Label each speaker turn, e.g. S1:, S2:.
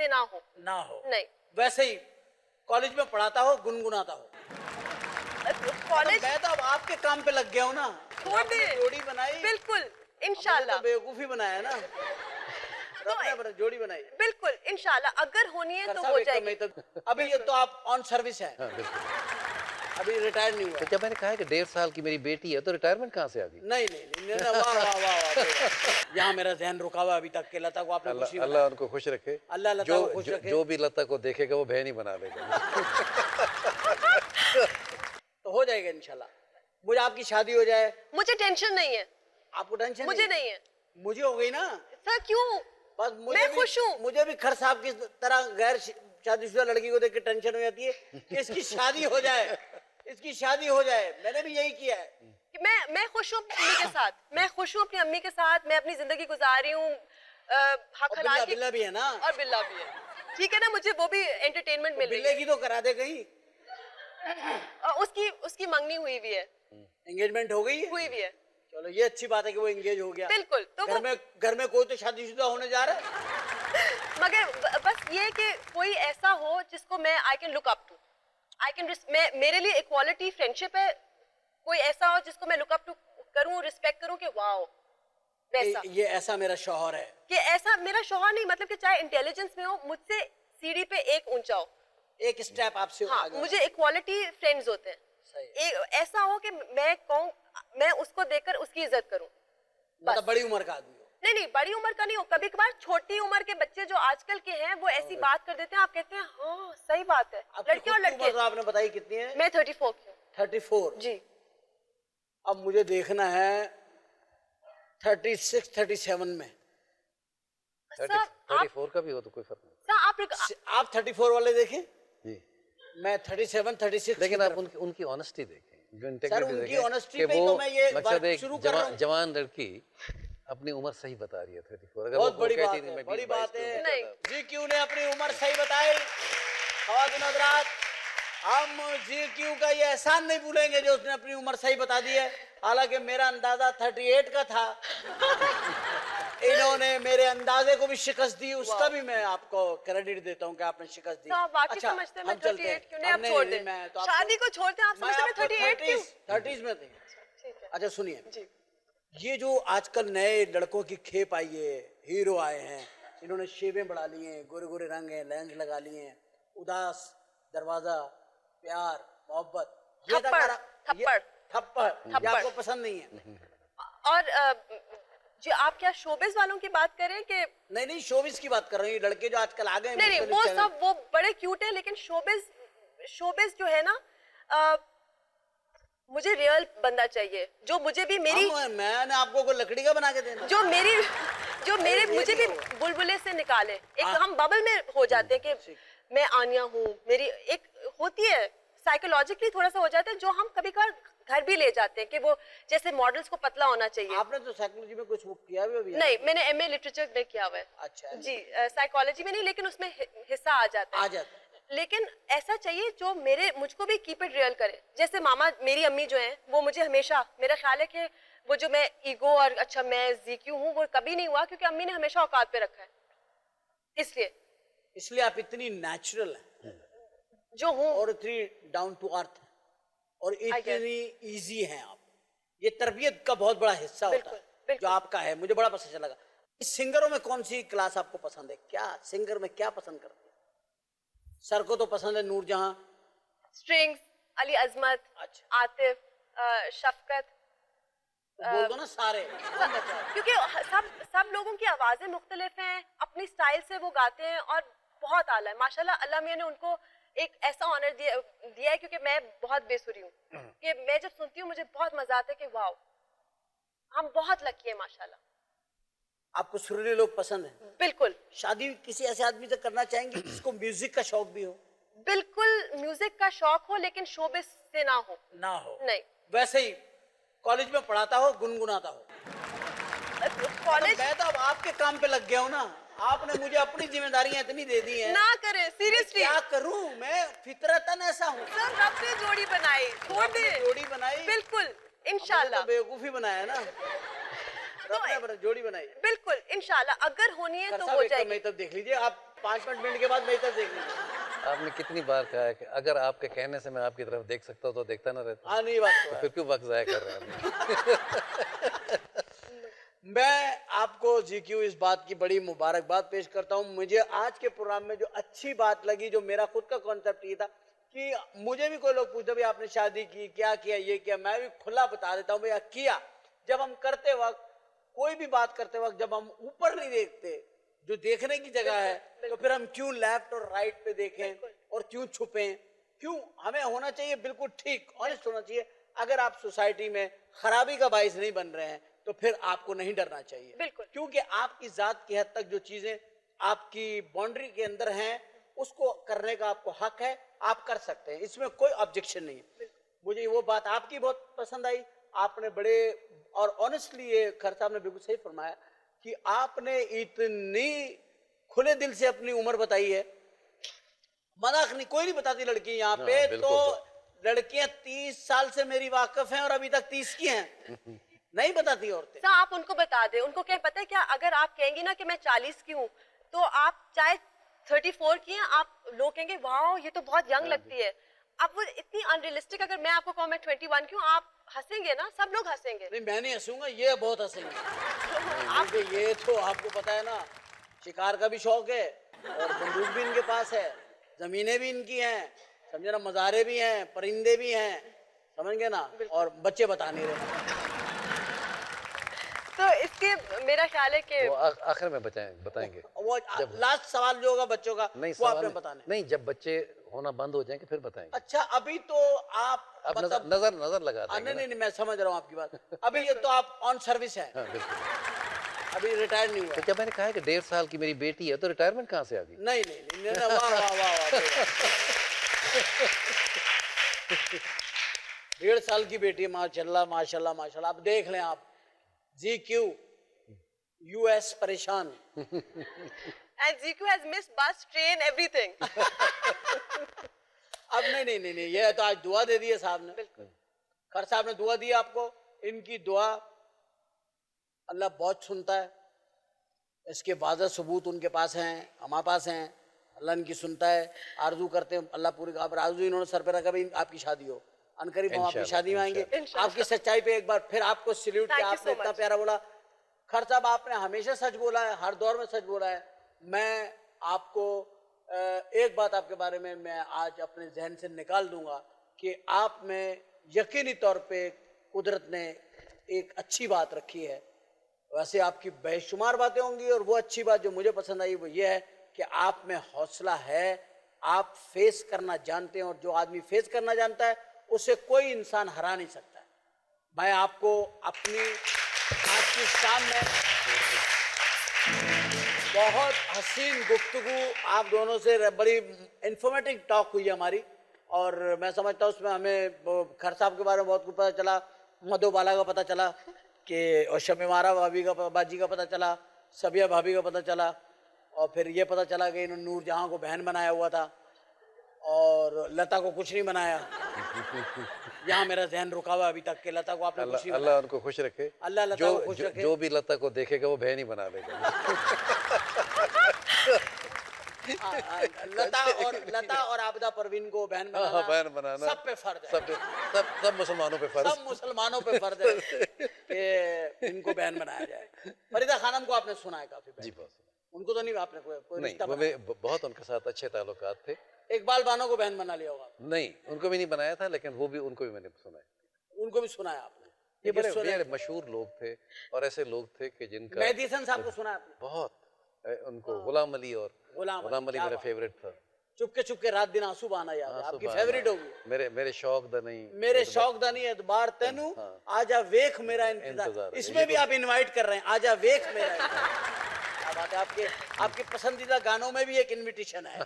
S1: से ना हो।
S2: ना हो।
S1: नहीं।
S2: वैसे ही कॉलेज में पढ़ाता हो, गुनगुनाता हो।
S1: कॉलेज
S2: मैं तो अब आपके काम पे लग गया हूँ ना।
S1: छोड़ दे।
S2: जोड़ी बनाई।
S1: बिल्कुल
S2: हमने
S1: इंशाल्लाह।
S2: तो बेवकूफी बनाया ना। तो जोड़ी बनाई।
S1: बिल्कुल इंशाल्लाह, अगर होनी है तो
S2: साहब
S1: हो
S2: एक तो
S1: जाएगी।
S2: मैं तो अभी ये तो आप ऑन सर्विस है।
S3: हाँ, बिल्कुल।
S2: अभी रिटायर नहीं हुआ।
S3: तो जब मैंने कहा कि 1.5 साल की मेरी बेटी है तो रिटायरमेंट कहाँ से आ गई?
S2: नहीं नहीं नहीं, नहीं, वाह वाह वाह वाह। यहाँ मेरा ध्यान रुका हुआ अभी तक के लता को आपने खुशी
S3: अल्लाह अल्लाह उनको खुश रखे।
S2: अल्लाह लता को खुश रखे।
S3: जो भी लता को देखेगा वो बहन ही बना लेगा।
S2: तो हो जाएगा इंशाल्लाह। मुझे आपकी शादी हो जाए।
S1: मुझे टेंशन नहीं है।
S2: आपको टेंशन
S1: मुझे नहीं है।
S2: मुझे हो गई ना।
S1: सर क्यों?
S2: बस
S1: मैं खुश हूँ।
S2: मुझे भी खर साहब की तरह गैर शादीशुदा लड़की को देख के टेंशन हो जाती है कि इसकी शादी हो जाए, इसकी शादी हो जाए। मैंने भी यही किया है
S1: कि मैं खुश हूँ अपनी अम्मी के साथ। मैं खुश हूँ अपनी अम्मी के साथ। मैं अपनी जिंदगी गुजार रही हूँ।
S2: बिल्ला बिल्ला भी है ना।
S1: और बिल्ला भी है। ठीक है ना, मुझे वो भी एंटरटेनमेंट मिल रही है।
S2: बिल्ले की तो करा दे कहीं।
S1: उसकी मंगनी हुई भी है।
S2: एंगेजमेंट हो गई है?
S1: हुई भी है।
S2: चलो ये अच्छी बात है कि वो एंगेज हो गया।
S1: बिल्कुल। तो
S2: घर में कोई तो शादीशुदा होने जा रहा है।
S1: मगर बस ये कि कोई ऐसा हो जिसको मैं I can look up to. मेरे लिए इक्वालिटी फ्रेंडशिप है। कोई ऐसा हो जिसको मैं लुक अप टू करूं, रिस्पेक्ट करूं कि वाओ वैसा।
S2: ये ऐसा मेरा शौहर है।
S1: कि ऐसा मेरा शौहर नहीं, मतलब कि चाहे इंटेलिजेंस में हो, मुझसे सीढ़ी पे एक ऊंचा हो,
S2: एक स्टेप आपसे
S1: हाँ,
S2: आगे।
S1: मुझे इक्वालिटी फ्रेंड्स होते हैं। सही। ऐसा हो कि मैं कहूं, मैं उसको देखकर उसकी इज्जत करूं।
S2: मतलब बड़ी उम्र का आदमी हो।
S1: नहीं, बड़ी उम्र का नहीं हो। कभी कभार छोटी उम्र के बच्चे जो आजकल के हैं वो ऐसी बात कर देते हैं, आप कहते हैं हाँ सही बात है। लड़के और लड़के।
S2: तो आपने बताई कितनी है?
S1: मैं 34 की हूँ।
S2: 34
S1: जी।
S2: अब मुझे देखना है 36 37 में।
S3: 34 का भी हो तो कोई फर्क नहीं।
S2: आप 34 वाले देखें
S3: जी।
S2: मैं 37 36।
S3: लेकिन आप उनकी ऑनेस्टी देखें,
S2: सर उनकी ऑनेस्टी पे तो मैं ये
S3: मकसद एक
S2: शुरू कर रहा हूं।
S3: जवान लड़की अपनी उम्र सही बता रही है 34। अगर
S2: बहुत बड़ी बात
S3: है,
S2: बड़ी बात है।
S1: नहीं।
S2: जी क्यू ने अपनी उम्र सही बताई। ख़वातीन हज़रात, हम जी क्यू का ये एहसान नहीं भूलेंगे जो उसने अपनी उम्र सही बता दी है। हालांकि मेरा अंदाजा 38 का था। इन्होंने मेरे अंदाजे को भी शिकस्त दी, उसका भी मैं आपको क्रेडिट देता हूँ कि आपने शिकस्त दी।
S1: अच्छा, समझते हैं मैं 38 क्यों नहीं, आप छोड़ दें। शादी को छोड़ते हैं, आप समझते हैं मैं 38 क्यों?
S2: 30 में थे। अच्छा सुनिए, ये जो आजकल नए लड़कों की खेप आई है, हीरो आए हैं, इन्होंने शेवें बढ़ा ली हैं, गोरे गोरे रंग हैं, लेंस लगा लिए हैं, उदास, दरवाजा, प्यार, मोहब्बत, थप्पड़ ये आपको पसंद नहीं है?
S1: और जी आप क्या शोबिस वालों की बात करें कि?
S2: नहीं शोबिस की बात कर रही हूँ। लड़के जो आजकल आ गए
S1: नहीं वो सब वो बड़े क्यूट है, लेकिन शोबिस जो है ना, मुझे रियल बंदा चाहिए जो मुझे भी मेरी
S2: मैंने आपको कोई लकड़ी का बना के देना, जो
S1: मेरे मुझे भी बुलबुले से निकाले। एक हम बबल में हो जाते हैं कि मैं आनिया हूँ, मेरी एक होती है साइकोलॉजिकली थोड़ा सा हो जाता है, जो हम कभी कभार घर भी ले जाते हैं कि वो जैसे मॉडल्स को पतला होना चाहिए।
S2: आपने तो साइकोलॉजी में कुछ किया भी अभी?
S1: नहीं, मैंने एमए लिटरेचर में किया हुआ है।
S2: अच्छा
S1: जी, साइकोलॉजी में नहीं, लेकिन उसमें हिस्सा आ जाता है। लेकिन ऐसा चाहिए जो मुझको भी कीप इट रियल करे। जैसे मामा मेरी अम्मी जो है वो मुझे हमेशा, मेरा ख्याल है कि वो जो मैं ईगो और अच्छा मैं जीक्यू हूँ वो कभी नहीं हुआ, क्योंकि अम्मी ने हमेशा औकात पे रखा है।
S2: इसलिए आप इतनी नेचुरल हैं
S1: जो हूँ, और
S2: इतनी डाउन टू अर्थ और इतनी इजी हैं आप। ये तरबियत का बहुत बड़ा हिस्सा होता है जो आपका है। मुझे बड़ा पसंद लगा। इस सिंगरों में कौन सी क्लास आपको पसंद है? क्या सिंगर में क्या पसंद करते हैं? सर को तो पसंद है नूरजहां,
S1: स्ट्रिंग्स, अली अजमत, आतिफ, शफकत,
S2: बोल दो ना सारे।
S1: क्योंकि सब लोगों की आवाजें मुख्तलिफ हैं, अपनी स्टाइल से वो गाते हैं और बहुत आला है माशाल्लाह। अल्लाह मियां ने उनको एक ऐसा ऑनर दिया है, क्योंकि मैं बहुत बेसुरी हूँ कि मैं जब सुनती हूँ मुझे बहुत मजा आता है कि वाओ हम बहुत लकी है माशाल्लाह।
S2: आपको सुरीले लोग पसंद हैं?
S1: बिल्कुल।
S2: शादी किसी ऐसे आदमी से करना चाहेंगे जिसको म्यूजिक का शौक भी हो?
S1: बिल्कुल, म्यूजिक का शौक हो लेकिन शोबिस से ना हो। नहीं।
S2: वैसे ही कॉलेज में पढ़ाता हो, गुनगुनाता हो।
S1: कॉलेज
S2: मैं तो अब आपके काम पे लग गया हूँ ना। आपने मुझे अपनी जिम्मेदारियां इतनी दे दी हैं।
S1: ना करे, सीरियसली
S2: क्या करूं मैं? फितरतन ऐसा हूँ।
S1: सर रब ने जोड़ी बनाई, छोड़ दे।
S2: जोड़ी बनाई?
S1: बिल्कुल इंशाल्लाह।
S2: तो बेवकूफी बनाया ना। रब ने जोड़ी बनाई।
S1: बिल्कुल इंशाल्लाह, अगर होनी है तो हो जाएगी।
S2: मैं तब देख लीजिए आप 5 मिनट के बाद मेरी तरफ देख लीजिए।
S3: आपने कितनी बार कहा है कि अगर आपके कहने से मैं आपकी तरफ देख सकता हूँ तो देखता ना रहता।
S2: हाँ नहीं बात तो
S3: तो
S2: है।
S3: फिर क्यों वक्त जाया कर रहे हैं?
S2: मैं आपको जीक्यू इस बात की बड़ी मुबारकबाद पेश करता हूँ। मुझे आज के प्रोग्राम में जो अच्छी बात लगी, जो मेरा खुद का कॉन्सेप्ट ये था कि मुझे भी कोई लोग पूछते भाई आपने शादी की, क्या किया, ये किया, मैं भी खुला बता देता हूँ भैया किया। जब हम करते वक्त, कोई भी बात करते वक्त जब हम ऊपर नहीं देखते, जो देखने की जगह है, तो फिर हम क्यों लेफ्ट और राइट पे देखें और क्यों छुपें? क्यों? हमें होना चाहिए बिल्कुल ठीक, ऑनेस्ट होना चाहिए। अगर आप सोसाइटी में खराबी का बाइस नहीं बन रहे हैं तो फिर आपको नहीं डरना चाहिए,
S1: बिल्कुल।
S2: क्योंकि आपकी जात की हद तक जो चीजें आपकी बाउंड्री के अंदर हैं उसको करने का आपको हक है, आप कर सकते हैं, इसमें कोई ऑब्जेक्शन नहीं है। मुझे वो बात आपकी बहुत पसंद आई। आपने बड़े और ऑनेस्टली, ये खर साहब ने बिल्कुल सही फरमाया कि आपने इतनी खुले दिल से अपनी उम्र बताई है। मजाक नहीं, कोई नहीं बताती लड़की यहाँ पे। तो लड़कियां 30 साल से मेरी वाकिफ हैं और अभी तक 30 की हैं, नहीं बताती औरतें।
S1: सर आप उनको बता दें, उनको क्या पता है क्या, अगर आप कहेंगी ना कि मैं 40 की हूँ तो आप चाहे 34 की हैं, आप लोग कहेंगे वाह ये तो बहुत यंग लगती है। अब वो इतनी अनरियलिस्टिक, अगर मैं आपको कहूँ मैं 21 की हूँ, आप हंसेंगे ना, सब लोग हंसेंगे।
S2: नहीं मैं नहीं हंसूंगा, ये बहुत हंसेंगे। ये तो आपको पता है ना, शिकार का भी शौक है और बंदूक भी इनके पास है, जमीनें भी इनकी हैं, समझे ना, मज़ारे भी हैं, परिंदे भी हैं, समझ गए ना, और बच्चे बता नहीं रहे।
S1: तो इसके मेरा ख्याल है कि
S3: वो आखिर में बताएंगे।
S2: वो लास्ट सवाल जो होगा बच्चों का,
S3: नहीं
S2: वो
S3: सवाल
S2: आपने
S3: नहीं,
S2: बताने।
S3: नहीं, जब बच्चे होना बंद हो जाएंगे फिर बताएंगे।
S2: अच्छा अभी तो आप मतलब
S3: नजर लगा देंगे
S2: नहीं
S3: ना।
S2: नहीं मैं समझ रहा हूँ आपकी बात। अभी ये तो आप ऑन सर्विस है,
S3: हाँ बिल्कुल।
S2: अभी रिटायर नहीं हुआ।
S3: तो जब मैंने कहा है कि 1.5 साल की मेरी बेटी है तो रिटायरमेंट कहाँ से आ गई?
S2: नहीं नहीं नहीं, नहीं, वाह वाह वाह वाह। 1.5 साल की बेटी, माशाल्लाह माशाल्लाह माशाल्लाह। आप देख लें, आप GQ US परेशान।
S1: and GQ has missed bus, train, everything.
S2: अब नहीं, ये तो आज दुआ दे दी है साहब ने।
S1: बिल्कुल।
S2: खर साहब ने दुआ दी आपको, इनकी दुआ अल्लाह बहुत सुनता है। इसके वाज़ह सबूत उनके पास हैं, हमारे पास हैं। अल्लाह इनकी सुनता है। आरजू करते हैं अल्लाह पूरी, आप आरजू इन्होंने सर पे रखा भी आपकी शादी हो, अनकरीब हम आपकी शादी में आएंगे। आपकी सच्चाई पे एक बार फिर आपको सैल्यूट किया, आपने इतना प्यारा बोला। खर साहब आपने हमेशा सच बोला है, हर दौर में सच बोला है। मैं आपको एक बात आपके बारे में मैं आज अपने जहन से निकाल दूंगा कि आप में यकीनी तौर पे कुदरत ने एक अच्छी बात रखी है। वैसे आपकी बेशुमार बातें होंगी और वो अच्छी बात जो मुझे पसंद आई वो ये है कि आप में हौसला है, आप फेस करना जानते हैं, और जो आदमी फेस करना जानता है उसे कोई इंसान हरा नहीं सकता है। मैं आपको अपनी आज की शाम में बहुत हसीन गुफ्तगू आप दोनों से, बड़ी इंफॉर्मेटिव टॉक हुई हमारी, और मैं समझता हूँ उसमें हमें खर साहब के बारे में बहुत कुछ पता चला, मधुबाला का पता चला कि, और शमीमारा भाभी का, बाजी का पता चला, सबिया भाभी का पता चला, और फिर ये पता चला कि इन्होंने नूरजहां को बहन बनाया हुआ था और लता को कुछ नहीं बनाया। यहाँ मेरा जहन रुका हुआ अभी तक कि लता को आपने कुछ नहीं
S3: अल्लाह उनको खुश रखे।
S2: अल्लाह लता को खुश रखे।
S3: जो भी लता को देखेगा वो बहन ही बना लेगा।
S2: लता और आबिदा परवीन को बहन बनाना सब पे फर्ज है।
S3: सब मुसलमानों पे फर्ज,
S2: सब मुसलमानों पे फर्ज है कि इनको बहन बनाया जाए। फरीदा खानम को आपने सुना है काफी?
S3: जी बहुत।
S2: उनको तो नहीं आपने कोई रिश्ता
S3: नहीं, वो बहुत उनके साथ अच्छे ताल्लुकात थे।
S2: इकबाल बानो को बहन बना लिया होगा?
S3: नहीं, उनको भी नहीं बनाया था, लेकिन उनको भी मैंने सुना है।
S2: उनको भी सुना है आपने?
S3: ये बड़े मशहूर लोग थे और ऐसे लोग थे कि जिनका,
S2: मेहदी हसन साहब को सुना है आपने?
S3: बहुत। उनको गुलाम अली, और गुलाम अली मेरा फेवरेट था।
S2: चुपके चुपके रात दिन आंसू बहाना याद है, आपकी फेवरेट होगी।
S3: मेरे शौक दा नहीं,
S2: मेरे शौक दा नहीं एतबार तेनू, आजा वेख मेरा इंतजार। इसमें भी आप इनवाइट कर रहे हैं, आजा वेख मेरा इंतजार। क्या बात है, आपके पसंदीदा गानों में भी एक इनविटेशन है।